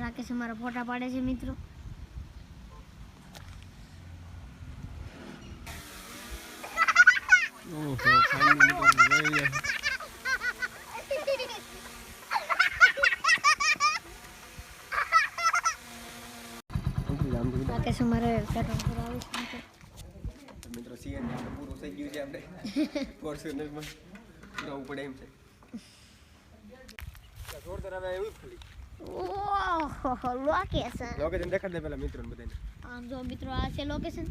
રાકેશ અમારા ફોટા પાડે છે મિત્રો. ઓહો ફાઇનલી મિત્રો રાકેશ અમારે પેટ્રોલ પુરાવે છે મિત્રો સીએન પૂરું થઈ ગયું છે આપણે ફોર્ચ્યુનરમાં જવું પડે એમ છે જોરદાર આવે એવું ખાલી ઓહો લોકેશન દેખાડ દે પેલા મિત્રોને બધાને આમ જો મિત્રો આ છે લોકેશન.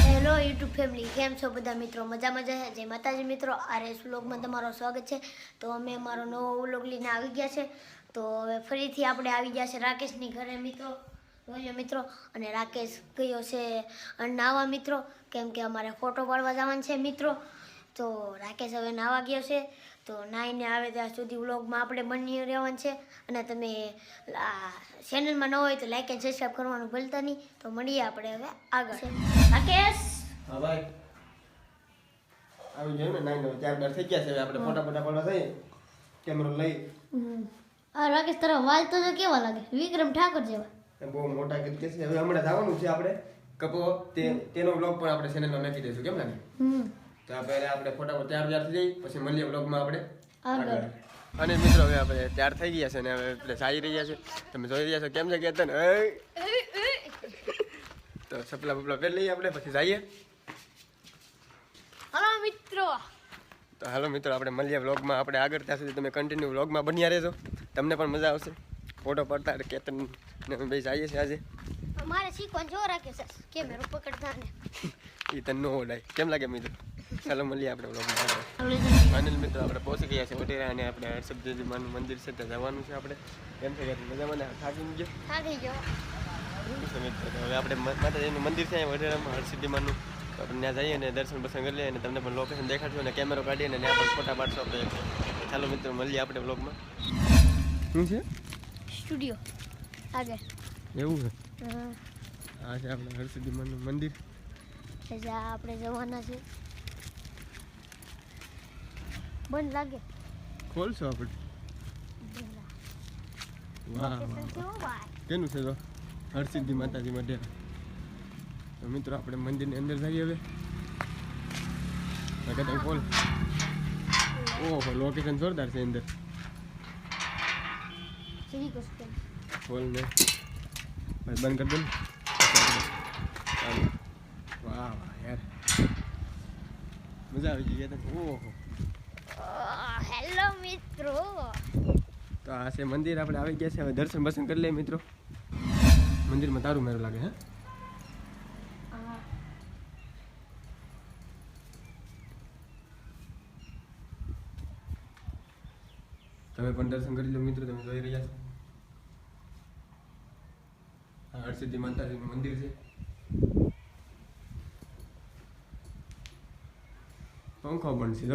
હેલો યુટ્યુબ ફેમિલી, કેમ છો બધા મિત્રો? મજામાં જ જય માતાજી મિત્રો. આરએસ વ્લોગમાં તમારું સ્વાગત છે. તો અમે અમારો નવો વ્લોગ લઈને આવી ગયા છે. તો હવે ફરીથી આપણે આવી ગયા છે રાકેશની ઘરે મિત્રો. જોજો મિત્રો, અને રાકેશ ગયો છે નાવા મિત્રો, કેમ કે અમારે ફોટો પાડવા જવાનું છે મિત્રો. તો રાકેશ હવે નાવા ગયો છે. તો નાઈને આવે ત્યાં સુધી વ્લોગમાં આપણે બની રહેવાનું છે. અને તમે ચેનલમાં ન હોય તો લાઈક એન્ડ સબસ્ક્રાઈબ કરવાનું ભૂલતા નહીં. તો મળીએ આપણે હવે આગળ. રાકેશ હા ભાઈ આવી ગયો ને નાઈ નો ચાર બાર થઈ ગયા છે. હવે આપણે ફોટા પાડવા જઈએ કેમેરો લઈ. આ રાકેશ તારા વાલ તો કેવા લાગે? વિક્રમ ઠાકોર જેવા. બહુ મોટા કે છે. હવે હમણાં જવાનું છે આપણે કપો તેનો વ્લોગ પણ આપણે ચેનલમાં નાખી દઈશું. કેમ લાગે? તો આપણે ફોટા તૈયાર થઈ જઈએ, પછી મળીએ વ્લોગમાં આપણે આગળ. અને મિત્રો હવે આપણે તૈયાર થઈ ગયા છે ને હવે આપણે જઈ રહ્યા છે. તમે જોઈ રહ્યા છો કેમ છે કેતન? તો સપલા બપલા પહેરી લઈએ આપણે, પછી જઈએ. હલો મિત્રો. તો હાલો મિત્રો આપણે મળીએ વ્લોગમાં આપણે આગળ. ત્યાં સુધી તમે કન્ટિન્યુ વ્લોગમાં બન્યા રહેજો, તમને પણ મજા આવશે. ફોટો પડતા કેતન ને અમે બે જઈએ છીએ આજે. મારે શીખવાનું જો રાકેશ કેમેરો પકડતા ને એ તને ન ઓડાય. કેમ લાગે મિત્રો? ચાલો મળીએ આપણે વ્લોગમાં. ફાઇનલ મિત્રો આપણે પહોંચી ગયા છે વટેરા, અને આપણે હરસબજી માનું મંદિર છે ત્યાં જવાનું છે આપણે. કેમ છે કે મજામાં ને થાકી ગયો? થાકી ગયો. હવે આપણે માતાજીનું મંદિર છે વટેરામાં, હરસિદ્ધિ માનું. તો આપણે ત્યાં જઈએ અને દર્શન બર્શન કરી લઈએ, અને તમને પણ લોકેશન દેખાડશું અને કેમેરો કાઢીને ત્યાં પણ ફોટા પાડશો આપણે. ચાલો મિત્રો મળીએ આપણે વ્લોગમાં. શું છે? સ્ટુડિયો આગળ એવું છે? આ છે આપણે હરસિદ્ધિ માનું મંદિર. જ્યાં આપણે જવાના છે. બંધ લાગે ખોલશો આપણે? વાહ વાહ, કેનું છે? તો હરસિદ્ધિ માતાજી માટે. તો મિત્રો આપણે મંદિરની અંદર જઈએ હવે. કદમ ખોલ. ઓહો લોકેશન જોરદાર છે અંદર. ખોલ ને બંધ કરી દે. વાહ વાહ યાર, મજા આવી ગઈ. ઓહો હેલો મિત્રો. તો આ છે મંદિર, આપણે આવી ગયા છે. હવે દર્શન બર્શન કરી લઈએ મિત્રો. મંદિરમાં તારું મેરું લાગે. હે તમે પણ દર્શન કરી લો મિત્રો. તમે જોઈ રહ્યા છો આ હરસિદ્ધિ માતાજીનું મંદિર છે. પંખો પણ છે.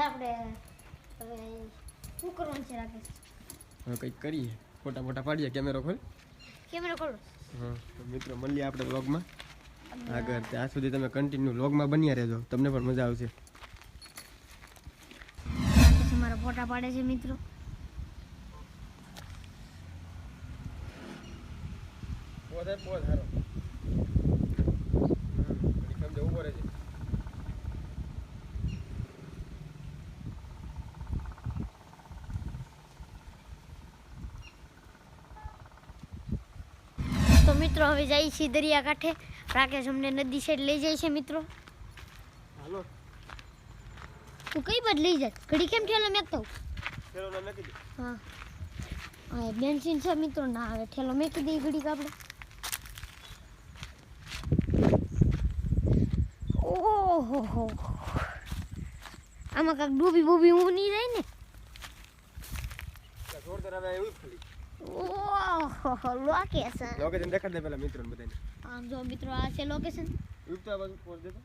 આપણે હવે શું કરવાનું છે રાકેશ? હવે કંઈક કરીએ, ફોટા ફોટા પાડીએ. કેમેરો ખોલ. કેમેરો ખોલો. હા તો મિત્રો મળીએ આપણે વ્લોગમાં આગળ. ત્યાં સુધી તમે કન્ટિન્યુ વ્લોગમાં બન્યા રહેજો, તમને પણ મજા આવશે. રાકેશ અમારા ફોટા પાડે છે મિત્રો. તો મિત્રો હવે જઈએ છીએ દરિયા કાંઠે. રાકેશ અમને નદી સાઈડ લઈ જાય છે મિત્રો. હાલો તું કઈ બાજુ લઈ જાય? ઘડી કેમ ઠેલો મેકતો? ચલો ના મેકી દે. હા હા બેન્સિન છે મિત્રો. ના હવે ઠેલો મેકી દઈએ ઘડીક આપણે. ઓહો આમાં કાંક ડૂબી બૂબી હું નહીં જાય ને? જોરદાર આવે એવું ખાલી. ઓહો લોકેશન. લોકેશન દેખાડ દે પેલા મિત્રોને બધાને. આમ જો મિત્રો આ છે લોકેશન. યુક્તા બાજુ પહોંચ દેતો.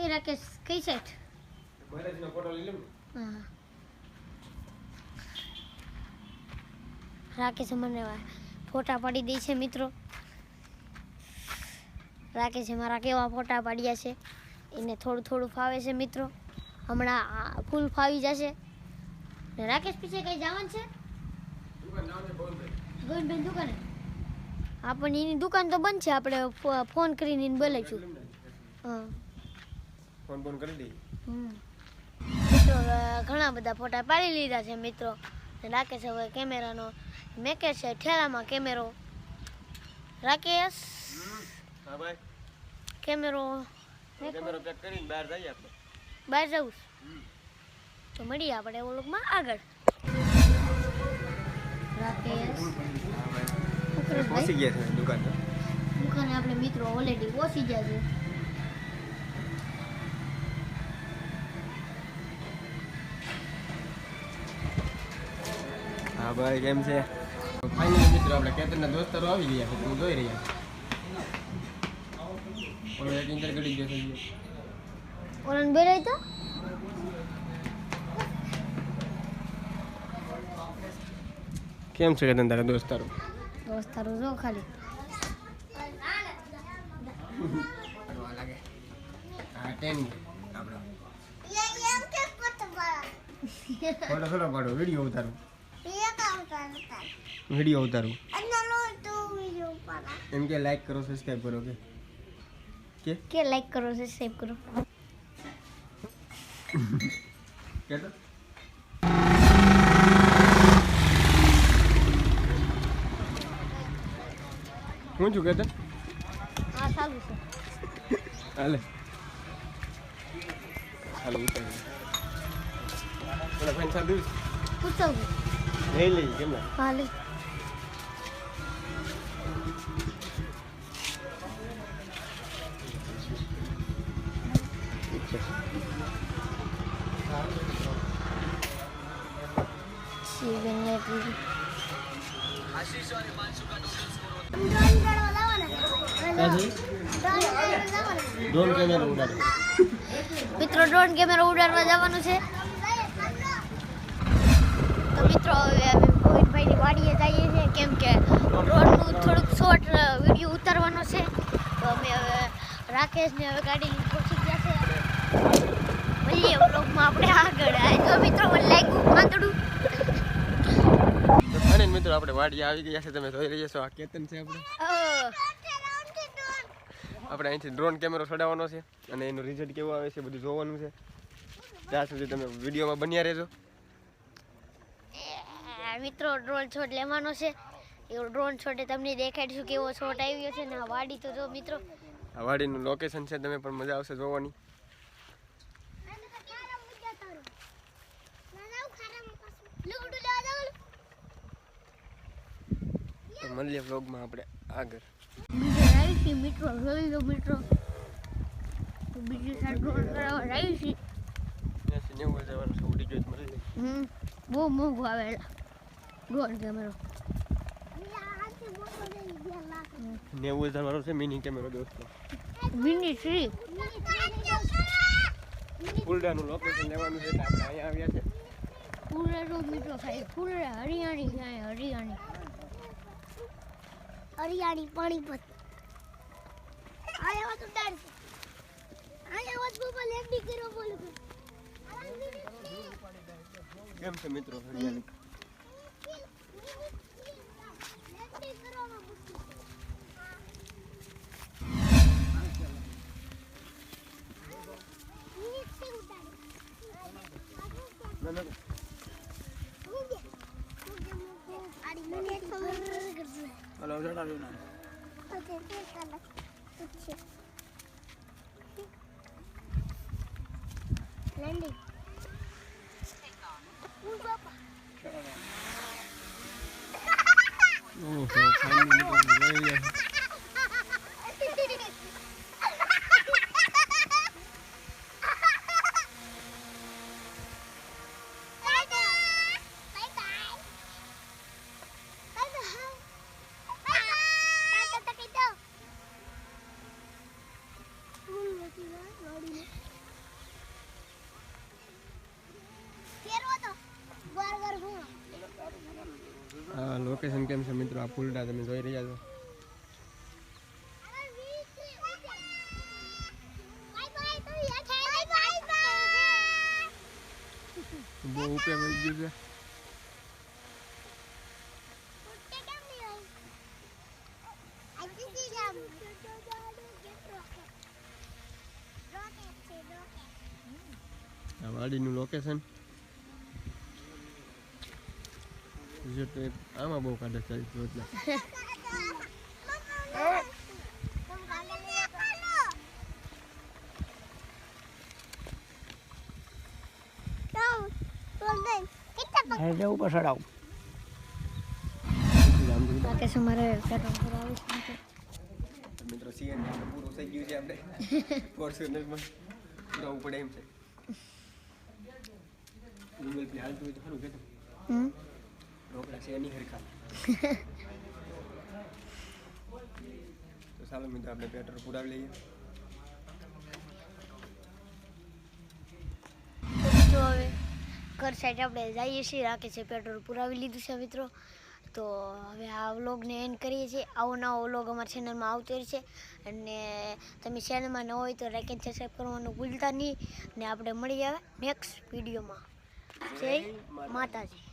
એ રાકેશ કઈ સાઈડ? મહારાજનો ફોટો લઈ લે ને. હા રાકેશે મને ફોટા પાડી દે છે મિત્રો. રાકેશે મારા કેવા ફોટા પાડ્યા છે એને થોડું થોડું ફાવે છે મિત્રો. હમણાં ફૂલ ફાવી જશે. ને રાકેશ પીછે કઈ જવાનું છે? ગોવિંદભાઈ દુકાને. આપણને એની દુકાન તો બંધ છે, આપણે ફોન કરીને એને બોલાવીશું. હા ફોન કરી દઈએ. મિત્રો ઘણા બધા ફોટા પાડી લીધા છે મિત્રો. રાકેશ હવે કેમેરાનો મેકે છે ઠેલામાં કેમેરો. રાકેશ હા ભાઈ, કેમેરો પેક કરીને બહાર જઈએ આપણે. બહાર જવું તો મળીએ આપણે ઓલુકમાં આગળ. રાકેશ પહોંચી ગયા છે દુકાને આપણે મિત્રો ઓલરેડી પહોંચી ગયા છે. હા ભાઈ, કેમ છે? ફાઇનલી મિત્રો આપણે કેતનના દોસ્તારો આવી ગયા છે, તમે જોઈ રહ્યા છો. ઓલો એક ઇન્ટર ગડી ગયો છે. ઓલન બેરાય તો કેમ છે કેતન તારા દોસ્તારો? જો ખાલી લાગે હા ટેન આપણો ફોટો થોડો પાડો, વિડીયો ઉતારું એમ કે લાઈક કરો, સબસ્ક્રાઇબ કરો કે લાઈક કરો સબસ્ક્રાઇબ કરો. કે તો હું છું કેતન? હા સારું છે. હાલે ઉતાર પેલા ફેન સાદું પૂછવું લઈ લઈ કેમ ના? હા લે. ડ્રોન કેમેરો ઉડાડો મિત્રો ડ્રોન કેમેરો ઉડાડવા જવાનું છે. તો મિત્રો હવે અમે ગોવિંદભાઈની વાડીએ જઈએ છીએ કેમ કે ડ્રોનનું થોડુંક શોર્ટ વિડીયો ઉતારવાનો છે. તો અમે હવે રાકેશને હવે ગાડી લઈને પહોંચી ગયા છે. મળીએ બ્લોગમાં આપણે આગળ. તો મિત્રો મને લાગ્યું પાંદડું. તો ફાઇનલ મિત્રો આપણે વાડી આવી ગયા છે, તમે જોઈ રહ્યા છો. આ કેતન છે આપણે અહીંથી ડ્રોન કેમેરો ચડાવવાનો છે અને એનું રિઝલ્ટ કેવું આવે છે બધું જોવાનું છે. ત્યાં સુધી તમે વિડીયોમાં બન્યા રહેજો. મિત્રો ડ્રોન શોટ લેવાનો છે. એવો ડ્રોન શોટે તમને દેખાડીશું કેવો શોટ આવ્યો છે. ને આ વાડી તો જો મિત્રો, આ વાડીનું લોકેશન છે, તમે પણ મજા આવશે જોવાની. તો મળીએ વ્લોગમાં આપણે આગળ. મિત્રો જોઈ લો મિત્રો, બીજી સાઈડ ડ્રોન કરાવવા આવી છે. 90,000 વાળો ઉડી ગયો મળી જાય. બહુ મોંઘું આવેલા ડ્રોન કેમેરો. 90,000 વાળો છે મિની કેમેરો દોસ્તો. મિની 3 ફૂલડાનું લોકેશન લેવાનું છે એટલે આપણે અહીંયા આવ્યા છે. ફૂલડો મિત્રો ખાઈ ફૂલડે હરિયાણી ખાય હરિયાણી પાણીપત. આયા તો ડાર આયા વાત બોબા લેન્ડિંગ કરો બોલું. કેમ છે મિત્રો હરિયાણી? હલો જણાવ્યું ના લેન્ડિંગ ઓહો ફાઇનલી લઈ ગયા. હા લોકેશન કેમ છે મિત્રો, આ ફૂલડા તમે જોઈ રહ્યા છો. બહુ ઉપે વહી ગયું છે. આ વાડીનું લોકેશન આમાં બહુ કાઢે ચાલીસ રોજના. ઉપર ચડાવ રાકેશ અમારે પેટ્રોલ પુરાવી છે મિત્રો સીએન પૂરું થઈ ગયું છે આપણે ફોર્ચ્યુનરમાં જવું પડે એમ છે. ગૂગલ પે હાલતું હોય તો ખરું કહેતો રોકડા છે એની હરખા. તો ચાલો મિત્રો આપણે પેટ્રોલ પુરાવી લઈએ. તો હવે ઘર સાઈડ આપણે જઈએ છીએ. રાકેશે પેટ્રોલ પુરાવી લીધું છે મિત્રો. તો હવે આ વ્લોગને એન્ડ કરીએ છીએ. આવો નવો વ્લોગ અમારા ચેનલમાં આવતો રહેશે અને તમે ચેનલમાં ન હોય તો લાઈક એન્ડ સબસ્ક્રાઈબ કરવાનું ભૂલતા નહીં. ને આપણે મળી આવે નેક્સ્ટ વિડીયોમાં. જય માતાજી.